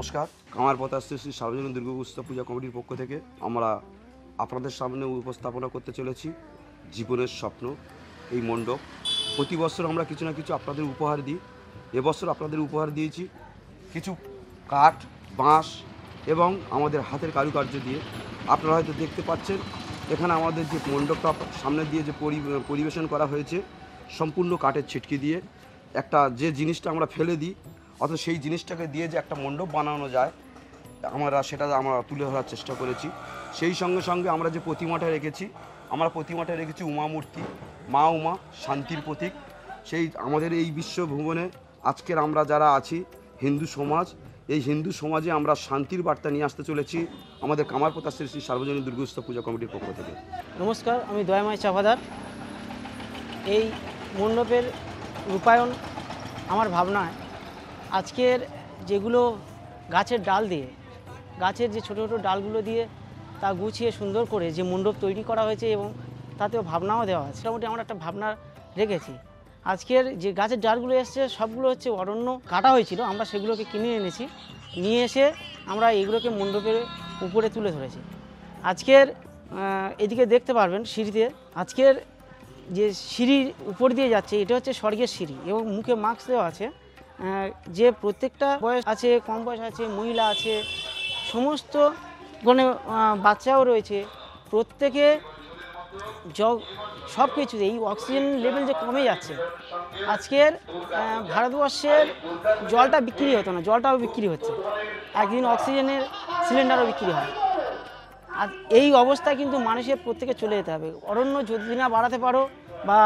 নমস্কার। কামারপোতা শ্রী সার্বজনীন দুর্গোৎসব পূজা কমিটির পক্ষ থেকে আমরা আপনাদের সামনে উপস্থাপনা করতে চলেছি জীবনের স্বপ্ন এই মণ্ডপ। প্রতি বছর আমরা কিছু না কিছু আপনাদের উপহার দিই। এবছর আপনাদের উপহার দিয়েছি কিছু কাঠ, বাঁশ এবং আমাদের হাতের কারুকার্য দিয়ে। আপনারা হয়তো দেখতে পাচ্ছেন এখানে আমাদের যে মণ্ডপটা সামনে দিয়ে যে পরিবেশন করা হয়েছে সম্পূর্ণ কাঠের ছিটকি দিয়ে। একটা যে জিনিসটা আমরা ফেলে দিই অথচ সেই জিনিসটাকে দিয়ে যে একটা মণ্ডপ বানানো যায় সেটা আমরা তুলে ধরার চেষ্টা করেছি। সেই সঙ্গে সঙ্গে আমরা যে প্রতিমাটা রেখেছি উমা মূর্তি, মা উমা শান্তির প্রতীক। সেই আমাদের এই বিশ্বভুবনে আজকের আমরা যারা আছি হিন্দু সমাজ, এই হিন্দু সমাজে আমরা শান্তির বার্তা নিয়ে আসতে চলেছি আমাদের কামারপোতা শ্রী সার্বজনীন দুর্গোৎসব পূজা কমিটির পক্ষ থেকে। নমস্কার, আমি দয়াময় চাপাদার। এই মণ্ডপের রূপায়ণ আমার ভাবনায় আজকের যেগুলো গাছের ডাল দিয়ে, গাছের যে ছোটো ছোটো ডালগুলো দিয়ে তা গুছিয়ে সুন্দর করে যে মণ্ডপ তৈরি করা হয়েছে এবং তাতেও ভাবনাও দেওয়া আছে। মোটামুটি আমরা একটা ভাবনা রেখেছি। আজকের যে গাছের ডালগুলো এসছে সবগুলো হচ্ছে অরণ্য কাটা হয়েছিল, আমরা সেগুলোকে কিনে এনেছি, নিয়ে এসে আমরা এগুলোকে মণ্ডপের উপরে তুলে ধরেছি। আজকের এদিকে দেখতে পারবেন সিঁড়িতে, আজকের যে সিঁড়ির উপর দিয়ে যাচ্ছে এটা হচ্ছে স্বর্গের সিঁড়ি এবং মুখে মাস্ক দেওয়া আছে। যে প্রত্যেকটা বয়স আছে, কম বয়স আছে, মহিলা আছে, সমস্ত মানে বাচ্চাও রয়েছে, প্রত্যেকে সব কিছু এই অক্সিজেন লেভেল যে কমে যাচ্ছে। আজকের ভারতবর্ষের জলটা বিক্রি হতো না, জলটাও বিক্রি হচ্ছে, একদিন অক্সিজেনের সিলিন্ডারও বিক্রি হয়। আর এই অবস্থা কিন্তু মানুষের প্রত্যেকে চলে যেতে হবে। অরণ্য যদি না বাড়াতে পারো বা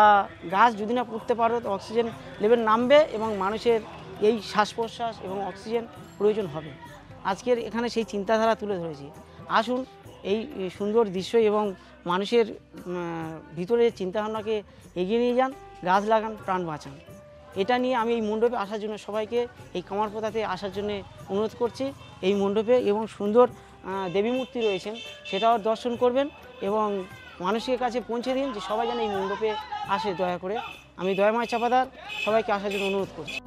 গাছ যদি না পুঁততে পারো তো অক্সিজেন লেভেল নামবে এবং মানুষের এই শ্বাস প্রশ্বাস এবং অক্সিজেন প্রয়োজন হবে। আজকের এখানে সেই চিন্তাধারা তুলে ধরেছি। আসুন এই সুন্দর দৃশ্য এবং মানুষের ভিতরে চিন্তাভাবনাকে এগিয়ে নিয়ে যান, গাছ লাগান, প্রাণ বাঁচান। এটা নিয়ে আমি এই মণ্ডপে আসার জন্য সবাইকে এই কামারপোতাতে আসার জন্য অনুরোধ করছি। এই মণ্ডপে এবং সুন্দর দেবী মূর্তি রয়েছেন সেটাও দর্শন করবেন এবং মানুষের কাছে পৌঁছে দিন যে সবাই যেন এই মণ্ডপে আসে। দয়া করে আমি দয়াময় চাপাদার সবাইকে আসার জন্য অনুরোধ করছি।